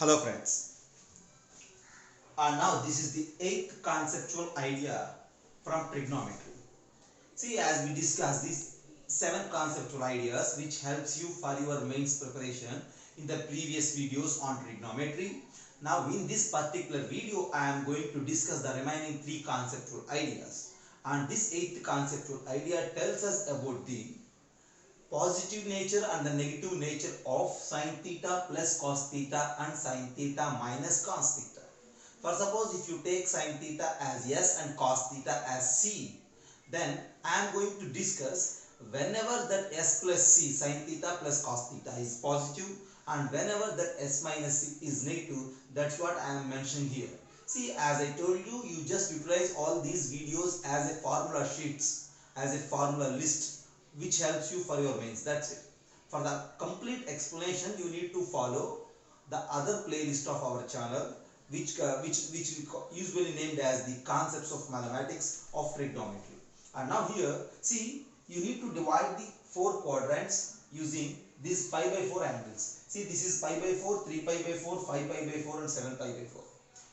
Hello friends, and now this is the eighth conceptual idea from trigonometry. See, as we discussed these seven conceptual ideas which helps you for your mains preparation in the previous videos on trigonometry. Now in this particular video I am going to discuss the remaining three conceptual ideas, and this eighth conceptual idea tells us about the positive nature and the negative nature of sin theta plus cos theta and sin theta minus cos theta. For suppose if you take sin theta as S and cos theta as C, then I am going to discuss whenever that S plus C, sin theta plus cos theta is positive, and whenever that S minus C is negative, that's what I am mentioning here. See, as I told you, you just utilize all these videos as a formula sheets, as a formula list, which helps you for your mains. That's it. For the complete explanation, you need to follow the other playlist of our channel, which we usually named as the concepts of mathematics of trigonometry. And now here, see, you need to divide the four quadrants using these pi by 4 angles. See, this is pi by 4, 3 pi by 4, 5 pi by 4 and 7 pi by 4.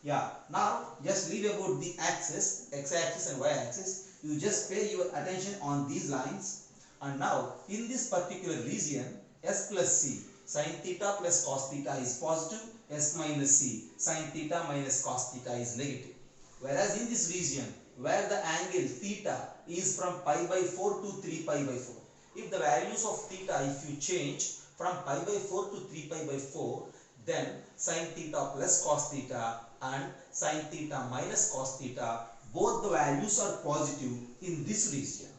Yeah, now just leave about the axis, x-axis and y-axis. You just pay your attention on these lines. And now in this particular region, S plus C, sin theta plus cos theta is positive, S minus C, sin theta minus cos theta is negative. Whereas in this region, where the angle theta is from pi by 4 to 3 pi by 4, if the values of theta, if you change from pi by 4 to 3 pi by 4, then sin theta plus cos theta and sin theta minus cos theta, both the values are positive in this region.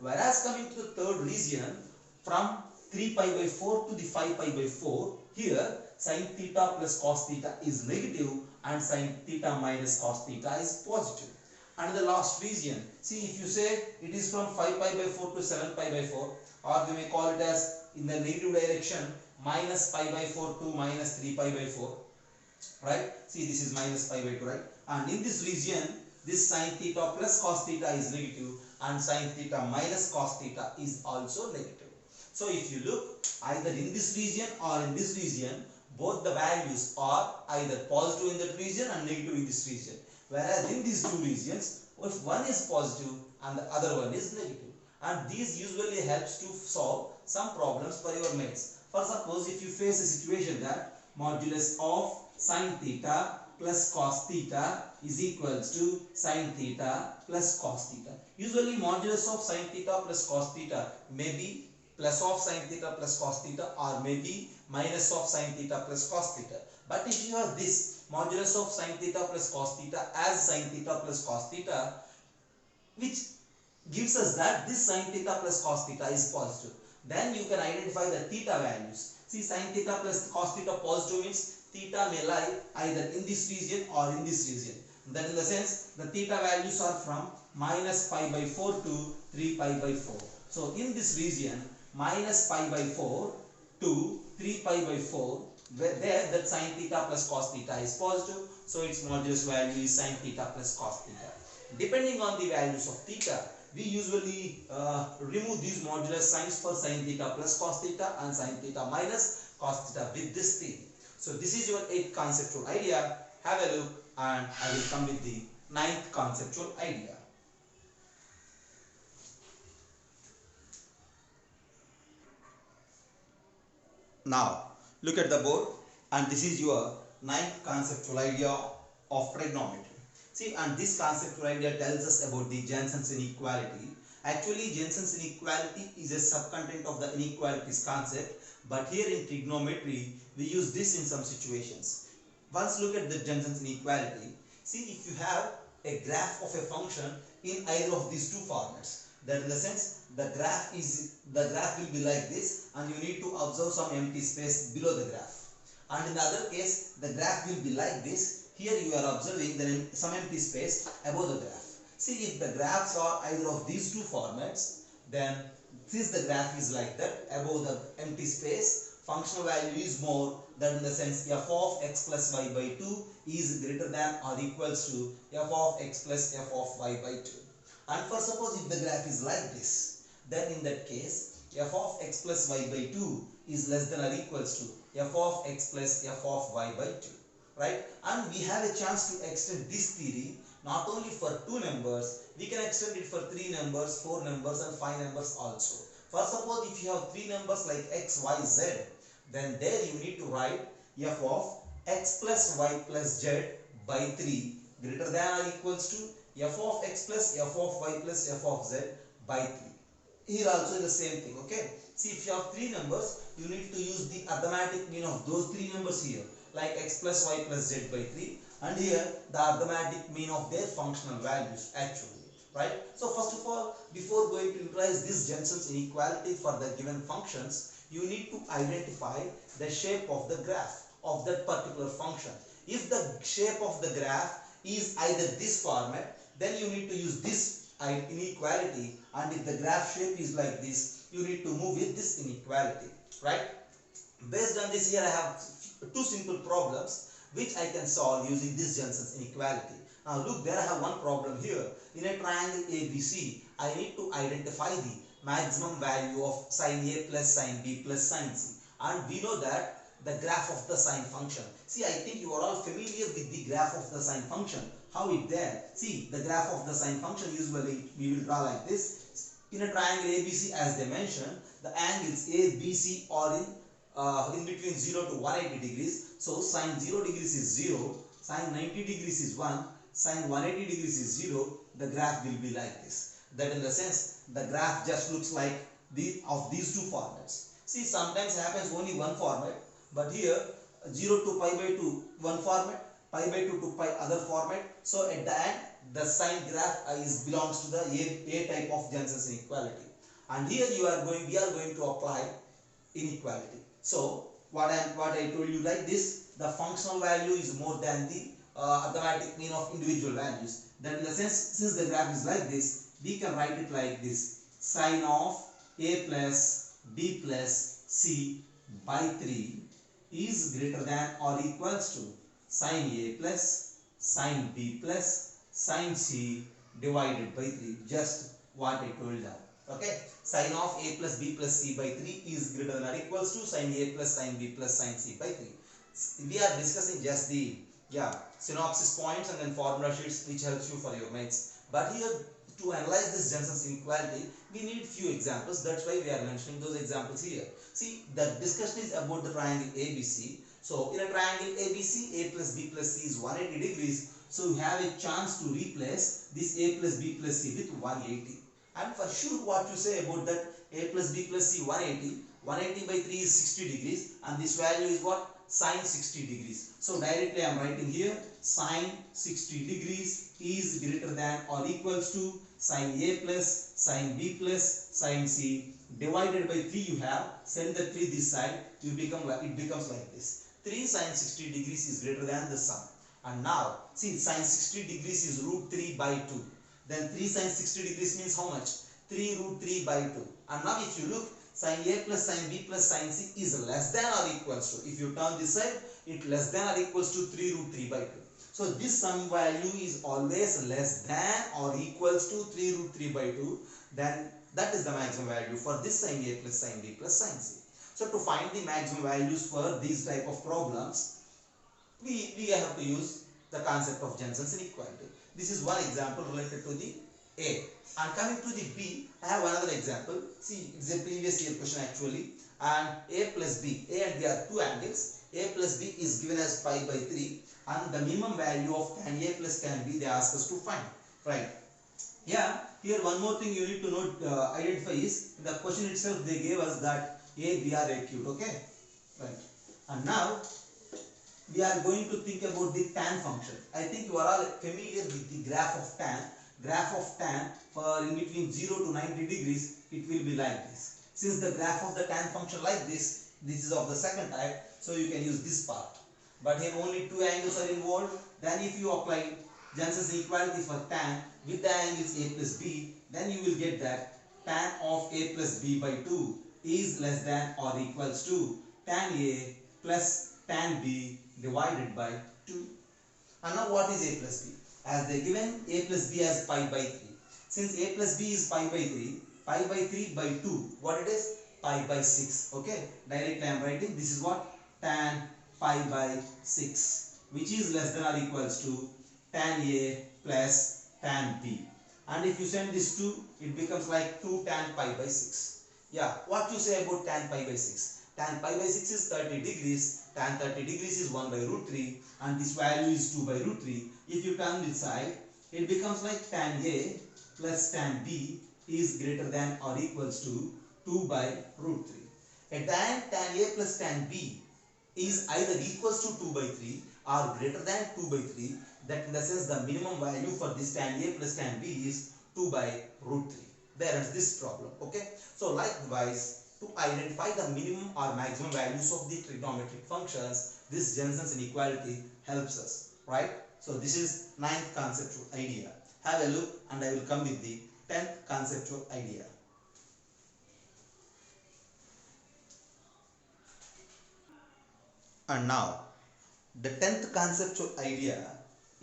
Whereas coming to the third region, from 3 pi by 4 to the 5 pi by 4, here sin theta plus cos theta is negative and sin theta minus cos theta is positive. And the last region, see, if you say it is from 5 pi by 4 to 7 pi by 4, or we may call it as in the negative direction minus pi by 4 to minus 3 pi by 4, right? See, this is minus pi by 2, right? And in this region, this sin theta plus cos theta is negative and sin theta minus cos theta is also negative. So if you look either in this region or in this region, both the values are either positive in that region and negative in this region. Whereas in these two regions, if one is positive and the other one is negative. And these usually helps to solve some problems for your mates. For suppose if you face a situation that modulus of sin theta plus cos theta is equals to sin theta plus cos theta. Usually modulus of sin theta plus cos theta may be plus of sin theta plus cos theta or maybe minus of sin theta plus cos theta. But if you have this modulus of sin theta plus cos theta as sin theta plus cos theta, which gives us that this sin theta plus cos theta is positive, then you can identify the theta values. See, sin theta plus cos theta positive means theta may lie either in this region or in this region. That in the sense, the theta values are from minus pi by 4 to 3 pi by 4. So in this region, minus pi by 4 to 3 pi by 4, there that sin theta plus cos theta is positive. So its modulus value is sin theta plus cos theta. Depending on the values of theta, we usually remove these modulus signs for sin theta plus cos theta and sin theta minus cos theta with this thing. So this is your 8th conceptual idea. Have a look and I will come with the 9th conceptual idea. Now look at the board, and this is your 9th conceptual idea of trigonometry. See, and this conceptual idea tells us about the Jensen's inequality. Actually, Jensen's inequality is a subcontent of the inequalities concept, but here in trigonometry we use this in some situations. Once look at the Jensen's inequality. See, if you have a graph of a function in either of these two formats, that in the sense the graph will be like this, and you need to observe some empty space below the graph. And in the other case, the graph will be like this. Here you are observing some empty space above the graph. See, if the graphs are either of these two formats, then since the graph is like that, above the empty space, functional value is more, that in the sense f of x plus y by 2 is greater than or equals to f of x plus f of y by 2. And for suppose if the graph is like this, then in that case f of x plus y by 2 is less than or equals to f of x plus f of y by 2, right? And we have a chance to extend this theory not only for two numbers, we can extend it for three numbers, four numbers and five numbers also. For suppose if you have three numbers like x, y, z, then there you need to write f of x plus y plus z by 3 greater than or equals to f of x plus f of y plus f of z by 3. Here also the same thing, okay? See, if you have three numbers, you need to use the arithmetic mean of those three numbers here, like x plus y plus z by 3, and here the arithmetic mean of their functional values actually, right? So first of all, before going to utilize this Jensen's inequality for the given functions, you need to identify the shape of the graph of that particular function. If the shape of the graph is either this format, then you need to use this inequality, and if the graph shape is like this, you need to move with this inequality, right? Based on this, here I have two simple problems which I can solve using this Jensen's inequality. Now look, there I have one problem here. In a triangle ABC, I need to identify the maximum value of sin A plus sin B plus sin C, and we know that the graph of the sine function. See, I think you are all familiar with the graph of the sine function. How it there? See, the graph of the sine function usually we will draw like this. In a triangle ABC, as they mentioned, the angles A, B, C are in between 0 to 180 degrees. So sine 0 degrees is 0, sine 90 degrees is 1, sine 180 degrees is 0. The graph will be like this. That in the sense, the graph just looks like of these two formats. See, sometimes happens only one format, but here 0 to pi by 2 one format, pi by 2 to pi other format. So at the end, the sine graph belongs to the A type of Jensen's inequality. And here we are going to apply inequality. So what I told you like this, the functional value is more than the arithmetic mean of individual values. That in the sense, since the graph is like this, we can write it like this: sine of A plus B plus C by 3 is greater than or equals to sine A plus sine B plus sine C divided by 3. Just what I told now. Okay, sine of A plus B plus C by 3 is greater than or equals to sine A plus sine B plus sine C by 3. We are discussing just the synopsis points and then formula sheets which helps you for your maths. But here, to analyze this Jensen's inequality, we need few examples. That's why we are mentioning those examples here. See, the discussion is about the triangle ABC. So in a triangle ABC, A plus B plus C is 180 degrees. So you have a chance to replace this A plus B plus C with 180. And for sure, what you say about that A plus B plus C 180, 180 by 3 is 60 degrees, and this value is what? Sine 60 degrees. So directly I am writing here sine 60 degrees is greater than or equals to sine A plus sine B plus sine C divided by 3. You have send the 3 this side, it becomes like this. 3 sine 60 degrees is greater than the sum. And now see, sine 60 degrees is root 3 by 2. Then 3 sine 60 degrees means how much? 3 root 3 by 2. And now if you look, sine A plus sine B plus sine C is less than or equals to, if you turn this side, it less than or equals to 3 root 3 by 2. So this sum value is always less than or equals to 3 root 3 by 2. Then that is the maximum value for this sine A plus sine B plus sine C. So to find the maximum values for these type of problems, we have to use the concept of Jensen's inequality. This is one example related to the A. And coming to the B, I have another example. See, it's a previous year question actually. And A plus B, A and B are two angles. A plus B is given as pi by 3, and the minimum value of tan A plus tan B they ask us to find. Right. Yeah, here one more thing you need to note, identify is, in the question itself they gave us that A, B are acute. Okay. Right. And now we are going to think about the tan function. I think you are all familiar with the graph of tan. Graph of tan for in between 0 to 90 degrees, it will be like this. Since the graph of the tan function like this is of the second type, so you can use this part. But here only two angles are involved. Then if you apply Jensen's inequality for tan with the angles A plus B, then you will get that tan of A plus B by 2 is less than or equals to tan A plus tan B divided by 2. And now what is A plus B? As they given A plus B as pi by 3. Since A plus B is pi by 3, pi by 3 by 2, what it is? Pi by 6. Okay, directly I am writing, this is what? tan pi by 6, which is less than or equals to tan A plus tan B. And if you send this 2, it becomes like 2 tan pi by 6. Yeah, what you say about tan pi by 6? Tan pi by 6 is 30 degrees. Tan 30 degrees is 1 by root 3 and this value is 2 by root 3. If you turn this side, it becomes like tan A plus tan B is greater than or equals to 2 by root 3. A tan A plus tan B is either equals to 2 by 3 or greater than 2 by 3. That in the sense the minimum value for this tan A plus tan B is 2 by root 3. There ends this problem. Okay. So likewise, to identify the minimum or maximum values of the trigonometric functions, this Jensen's inequality helps us, right? So this is 9th conceptual idea. Have a look and I will come with the 10th conceptual idea. And now, the 10th conceptual idea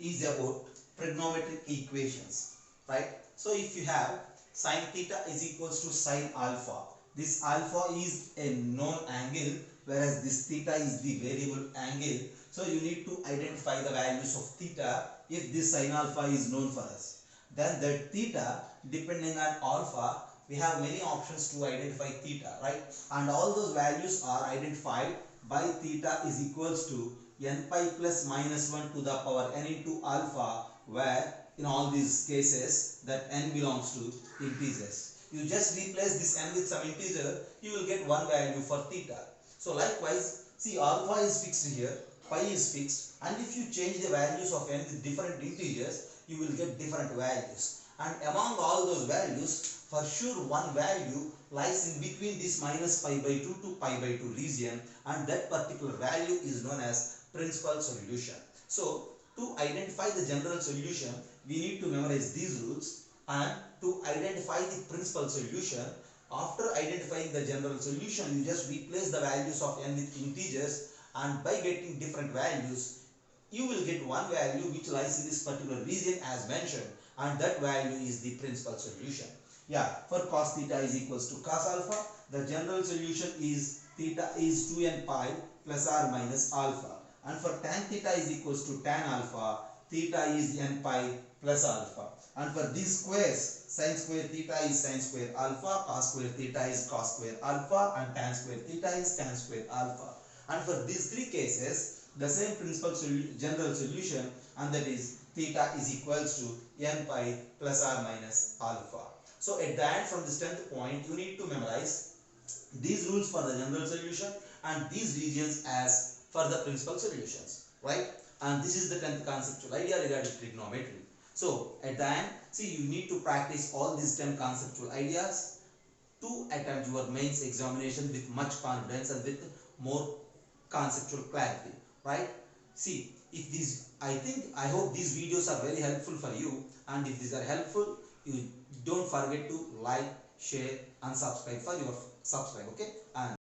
is about trigonometric equations, right? So if you have sine theta is equals to sine alpha, this alpha is a known angle whereas this theta is the variable angle. So you need to identify the values of theta if this sine alpha is known for us. Then that theta, depending on alpha, we have many options to identify theta, right? And all those values are identified by theta is equals to n pi plus minus 1 to the power n into alpha, where in all these cases that n belongs to integers. You just replace this n with some integer, you will get one value for theta. So likewise, see, alpha is fixed here, pi is fixed, and if you change the values of n with different integers, you will get different values. And among all those values, for sure one value lies in between this minus pi by 2 to pi by 2 region, and that particular value is known as principal solution. So to identify the general solution, we need to memorize these rules, and to identify the principal solution, after identifying the general solution, you just replace the values of n with integers, and by getting different values, you will get one value which lies in this particular region as mentioned, and that value is the principal solution. Yeah, for cos theta is equals to cos alpha, the general solution is theta is 2n pi plus or minus alpha, and for tan theta is equals to tan alpha, theta is n pi plus alpha, and for these squares, sin square theta is sin square alpha, cos square theta is cos square alpha, and tan square theta is tan square alpha. And for these three cases, the same principal general solution, and that is theta is equals to n pi plus or minus alpha. So at the end, from this 10th point, you need to memorize these rules for the general solution and these regions as for the principal solutions, right? And this is the 10th conceptual idea regarding trigonometry. So at the end, see, you need to practice all these 10 conceptual ideas to attempt your mains examination with much confidence and with more conceptual clarity, right? See, if these, I hope these videos are very helpful for you, and if these are helpful, you don't forget to like, share and subscribe for your subscribe, okay? And